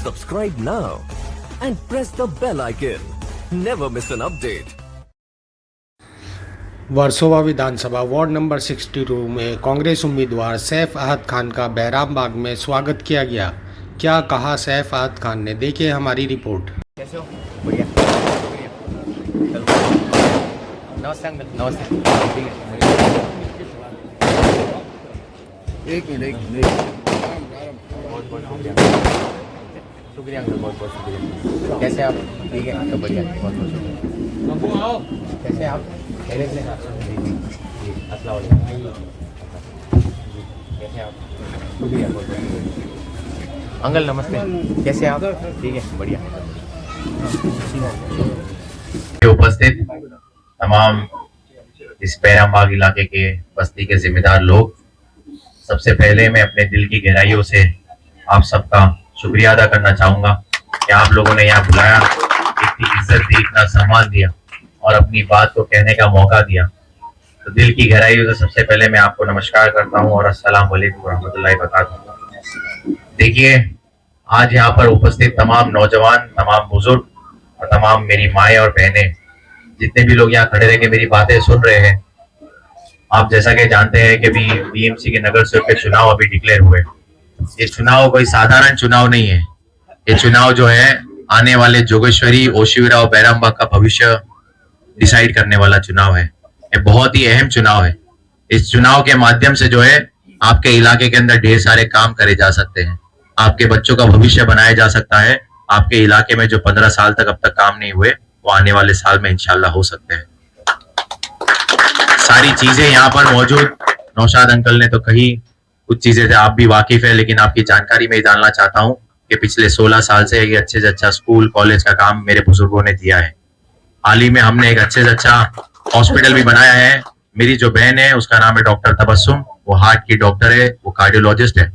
Subscribe now and press the bell icon. Never miss an update. Versova Vidhan Sabha ward number 62 में कांग्रेस उम्मीदवार सैफ अहद खान का बहराम बाग में स्वागत किया गया। क्या कहा सैफ अहद खान ने, देखिए हमारी रिपोर्ट। कैसे हो? बढ़िया। नमस्ते अंकल। नमस्ते। ठीक है। एक मिनट। बहुत बहुत शुक्रिया अंकल, बहुत बहुत शुक्रिया। कैसे आप? ठीक है तो बढ़िया, बहुत बहुत शुक्रिया। कैसे आप? कैसे आप? शुक्रिया, बहुत बहुत शुक्रिया अंकल। नमस्ते, कैसे आप? ठीक है, बढ़िया। उपस्थित तमाम इस बहराम बाग इलाके के बस्ती के जिम्मेदार लोग, सबसे पहले मैं अपने दिल की गहराइयों से आप सबका शुक्रिया अदा करना चाहूंगा कि आप लोगों ने यहाँ बुलाया, इतनी इज्जत दी, इतना सम्मान दिया और अपनी बात को कहने का मौका दिया। तो दिल की गहराइयों से सबसे पहले मैं आपको नमस्कार करता हूँ और अस्सलाम वालेकुम रहमतुल्लाहि व बरकातहू। देखिए, आज यहाँ पर उपस्थित तमाम नौजवान, तमाम बुजुर्ग और तमाम मेरी माएँ और बहनें, जितने भी लोग यहाँ खड़े रह के मेरी बातें सुन रहे हैं, आप जैसा कि जानते हैं कि भी बीएमसी के नगर सेवक के चुनाव अभी डिक्लेयर हुए। ये चुनाव कोई साधारण चुनाव नहीं है। ये चुनाव जो है आने वाले जोगेश्वरी, ओशिवरा और बहराम बाग का भविष्य डिसाइड करने वाला चुनाव है। ये बहुत ही अहम चुनाव है। इस चुनाव के माध्यम से जो है आपके इलाके के अंदर ढेर सारे काम करे जा सकते हैं, आपके बच्चों का भविष्य बनाया जा सकता है। आपके इलाके में जो 15 साल तक अब तक काम नहीं हुए, वो आने वाले साल में इंशाल्लाह हो सकते हैं। सारी चीजें यहाँ पर मौजूद, नौशाद अंकल ने तो कही, कुछ चीजें से आप भी वाकिफ है, लेकिन आपकी जानकारी में डालना चाहता हूँ कि पिछले 16 साल से एक अच्छे से अच्छा स्कूल, कॉलेज का काम मेरे बुजुर्गों ने दिया है। हाल ही में हमने एक अच्छे से अच्छा हॉस्पिटल भी बनाया है। मेरी जो बहन है उसका नाम है डॉक्टर तबस्सुम, वो हार्ट की डॉक्टर है, वो कार्डियोलॉजिस्ट है।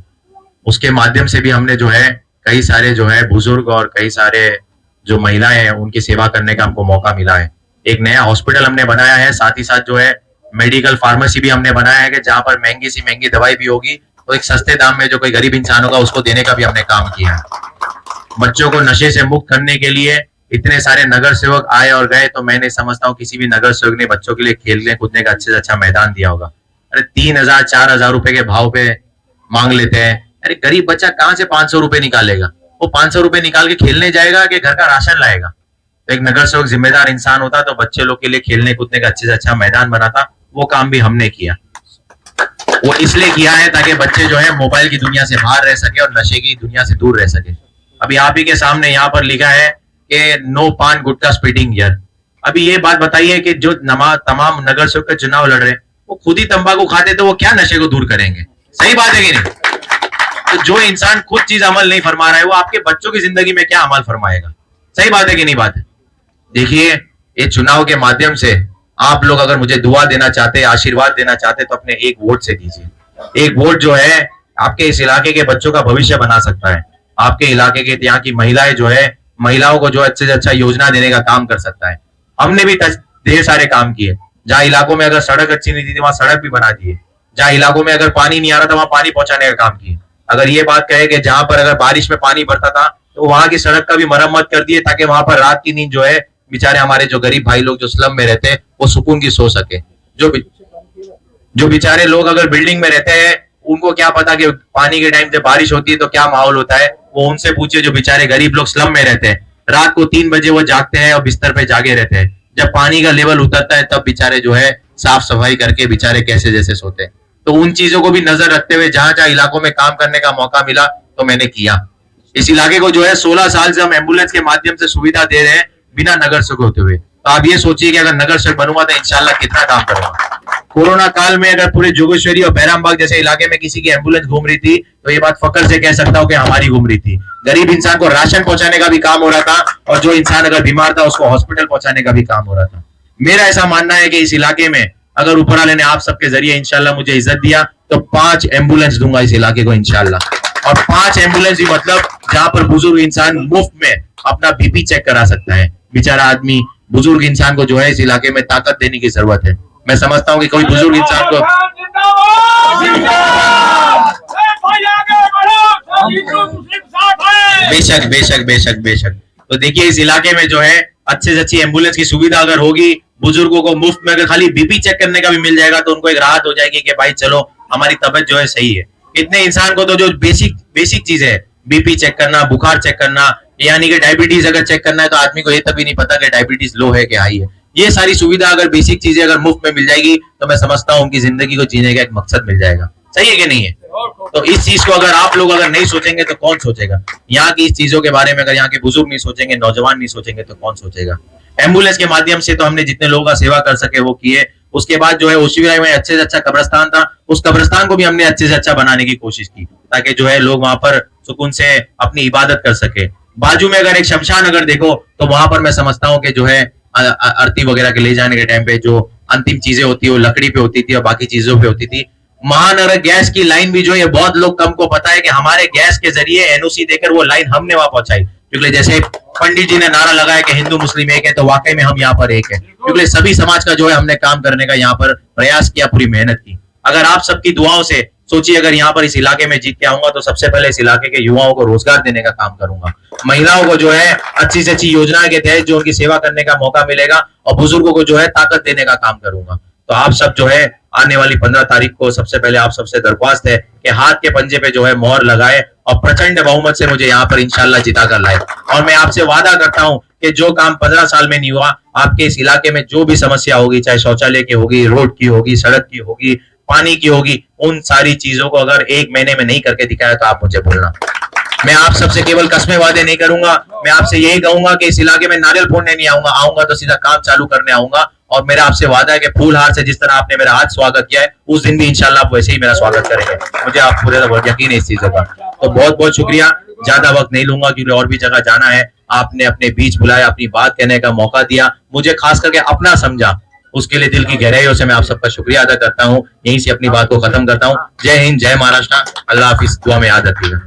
उसके माध्यम से भी हमने जो है कई सारे जो है बुजुर्ग और कई सारे जो महिलाएं हैं उनकी सेवा करने का हमको मौका मिला है। एक नया हॉस्पिटल हमने बनाया है, साथ ही साथ जो है मेडिकल फार्मेसी भी हमने बनाया है कि जहां पर महंगी सी महंगी दवाई भी होगी तो एक सस्ते दाम में जो कोई गरीब इंसान होगा उसको देने का भी हमने काम किया है। बच्चों को नशे से मुक्त करने के लिए इतने सारे नगर सेवक आए और गए, तो मैंने समझता हूँ किसी भी नगर सेवक ने बच्चों के लिए खेलने कूदने का अच्छे से अच्छा मैदान दिया होगा। अरे 3,000 4,000 रुपए के भाव पे मांग लेते हैं। अरे गरीब बच्चा कहाँ से 500 रुपए निकालेगा? वो 500 रुपए निकाल के खेलने जाएगा कि घर का राशन लाएगा? तो एक नगर सेवक जिम्मेदार इंसान होता तो बच्चे लोग के लिए खेलने कूदने का अच्छे से अच्छा मैदान बनाता। वो काम भी हमने किया। वो इसलिए किया है ताकि बच्चे जो है मोबाइल की दुनिया से बाहर रह सके और नशे की दुनिया से दूर रह सके। अभी आप ही के सामने यहाँ पर लिखा है कि नो पान गुटखा स्पीडिंग ईयर। अभी ये बात बताइए कि जो तमाम नगर सेवक के चुनाव लड़ रहे हैं वो खुद ही तंबाकू खाते, तो वो क्या नशे को दूर करेंगे? सही बात है कि नहीं? तो जो इंसान खुद चीज अमल नहीं फरमा रहा है वो आपके बच्चों की जिंदगी में क्या अमल फरमाएगा? सही बात है कि नहीं बात है? देखिए, ये चुनाव के माध्यम से आप लोग अगर मुझे दुआ देना चाहते, आशीर्वाद देना चाहते, तो अपने एक वोट से दीजिए। एक वोट जो है आपके इस इलाके के बच्चों का भविष्य बना सकता है। आपके इलाके के यहाँ की महिलाएं जो है, महिलाओं को जो अच्छे से अच्छा योजना देने का काम कर सकता है। हमने भी ढेर सारे काम किए। जहाँ इलाकों में अगर सड़क अच्छी नहीं थी वहां सड़क भी बना दिए। जहाँ इलाकों में अगर पानी नहीं आ रहा था वहां पानी पहुंचाने का काम किए। अगर ये बात कहे कि जहां पर अगर बारिश में पानी भरता था तो वहां की सड़क का भी मरम्मत कर दिए, ताकि वहां पर रात की नींद जो है बेचारे हमारे जो गरीब भाई लोग जो स्लम में रहते हैं वो सुकून की सो सके। जो बेचारे लोग अगर बिल्डिंग में रहते हैं उनको क्या पता कि पानी के टाइम जब बारिश होती है तो क्या माहौल होता है, वो उनसे पूछिए। जो बेचारे गरीब लोग स्लम में रहते हैं, रात को 3 बजे वो जागते हैं और बिस्तर पे जागे रहते हैं। जब पानी का लेवल उतरता है तब बेचारे जो है साफ सफाई करके बेचारे कैसे जैसे सोते हैं। तो उन चीजों को भी नजर रखते हुए जहां जहां इलाकों में काम करने का मौका मिला तो मैंने किया। इस इलाके को जो है 16 साल से हम एम्बुलेंस के माध्यम से सुविधा दे रहे हैं बिना नगर सेवक होते हुए। तो आप ये सोचिए कि अगर नगर सेवक बनूंगा तो इंशाल्लाह कितना काम करूंगा। कोरोना काल में अगर पूरे जोगेश्वरी और बहराम बाग जैसे इलाके में किसी की एम्बुलेंस घूम रही थी तो ये बात फकर से कह सकता हूं कि हमारी घूम रही थी। गरीब इंसान को राशन पहुंचाने का भी काम हो रहा था और जो इंसान अगर बीमार था उसको हॉस्पिटल पहुंचाने का भी काम हो रहा था। मेरा ऐसा मानना है कि इस इलाके में अगर ऊपर वाले ने आप सबके जरिए इंशाल्लाह मुझे इज्जत दिया तो 5 एम्बुलेंस दूंगा इस इलाके को इंशाल्लाह। और 5 एम्बुलेंस भी मतलब जहां पर बुजुर्ग इंसान मुफ्त में अपना बीपी चेक करा सकता है। बेचारा आदमी, बुजुर्ग इंसान को जो है इस इलाके में ताकत देने की जरूरत है। मैं समझता हूं कि कोई बुजुर्ग इंसान को बेशक बेशक बेशक बेशक। तो देखिए इस इलाके में जो है अच्छे से अच्छी एम्बुलेंस की सुविधा अगर होगी, बुजुर्गों को मुफ्त में अगर खाली बीपी चेक करने का भी मिल जाएगा तो उनको एक राहत हो जाएगी कि भाई चलो हमारी तबीयत जो है सही है। इतने इंसान को तो जो बेसिक बेसिक चीज है, बीपी चेक करना, बुखार चेक करना, यानी कि डायबिटीज अगर चेक करना है तो आदमी को ये तभी नहीं पता कि डायबिटीज लो है कि हाई है। ये सारी सुविधा अगर बेसिक चीजें अगर मुफ्त में मिल जाएगी तो मैं समझता हूँ उनकी जिंदगी को जीने का एक मकसद मिल जाएगा। सही है कि नहीं है? तो इस चीज को अगर आप लोग अगर नहीं सोचेंगे तो कौन सोचेगा? यहाँ की इस चीजों के बारे में अगर यहाँ के बुजुर्ग नहीं सोचेंगे, नौजवान नहीं सोचेंगे तो कौन सोचेगा? एम्बुलेंस के माध्यम से तो हमने जितने लोगों का सेवा कर सके वो किए। उसके बाद जो है ओशिवरा में अच्छे से अच्छा कब्रिस्तान था, उस कब्रिस्तान को भी हमने अच्छे से अच्छा बनाने की कोशिश की ताकि जो है लोग वहां पर सुकून से अपनी इबादत कर सके। बाजू में अगर एक शमशान अगर देखो तो वहां पर मैं समझता हूँ कि जो है आरती वगैरह के ले जाने के टाइम पे जो अंतिम चीजें होती है वो लकड़ी पे होती थी और बाकी चीजों पे होती थी। महानगर गैस की लाइन भी जो है बहुत लोग कम को पता है कि हमारे गैस के जरिए एनओसी देकर वो लाइन हमने वहां पहुंचाई। क्योंकि जैसे पंडित जी ने नारा लगाया कि हिंदू मुस्लिम एक है, तो वाकई में हम यहाँ पर एक है, क्योंकि सभी समाज का जो है हमने काम करने का यहाँ पर प्रयास किया, पूरी मेहनत की। अगर आप सबकी दुआओं से सोचिए, अगर यहाँ पर इस इलाके में जीत के आऊंगा तो सबसे पहले इस इलाके के युवाओं को रोजगार देने का काम करूंगा, महिलाओं को जो है अच्छी से अच्छी योजना के तहत जो उनकी सेवा करने का मौका मिलेगा और बुजुर्गों को जो है ताकत देने का काम करूंगा। तो आप सब जो है आने वाली 15 तारीख को सबसे पहले आप सबसे दरख्वास्त है कि हाथ के पंजे पे जो है मोहर लगाए और प्रचंड बहुमत से मुझे यहाँ पर इंशाल्लाह जिता कर लाए। और मैं आपसे वादा करता हूँ कि जो काम 15 साल में नहीं हुआ, आपके इस इलाके में जो भी समस्या होगी, चाहे शौचालय की होगी, रोड की होगी, सड़क की होगी, पानी की होगी, उन सारी चीजों को अगर 1 महीने में नहीं करके दिखाया तो आप मुझे बोलना। मैं आप सबसे केवल कस्में वादे नहीं करूंगा, मैं आपसे यही कहूंगा कि इस इलाके में नारियल फोड़ने नहीं आऊंगा तो सीधा काम चालू करने आऊंगा। और मेरा आपसे वादा है कि फूल हार से जिस तरह आपने मेरा आज स्वागत किया है, उस दिन भी इंशाल्लाह आप वैसे ही मेरा स्वागत करेंगे। मुझे आप पूरे यकीन है इस चीजों का। तो बहुत बहुत शुक्रिया, ज्यादा वक्त नहीं लूंगा क्योंकि और भी जगह जाना है। आपने अपने बीच बुलाया, अपनी बात कहने का मौका दिया, मुझे खास करके अपना समझा, उसके लिए दिल की गहराइयों से मैं आप सबका शुक्रिया अदा करता हूँ। यहीं से अपनी बात को खत्म करता हूँ। जय हिंद, जय महाराष्ट्र, अल्लाह हाफिज, दुआ में याद रखिएगा।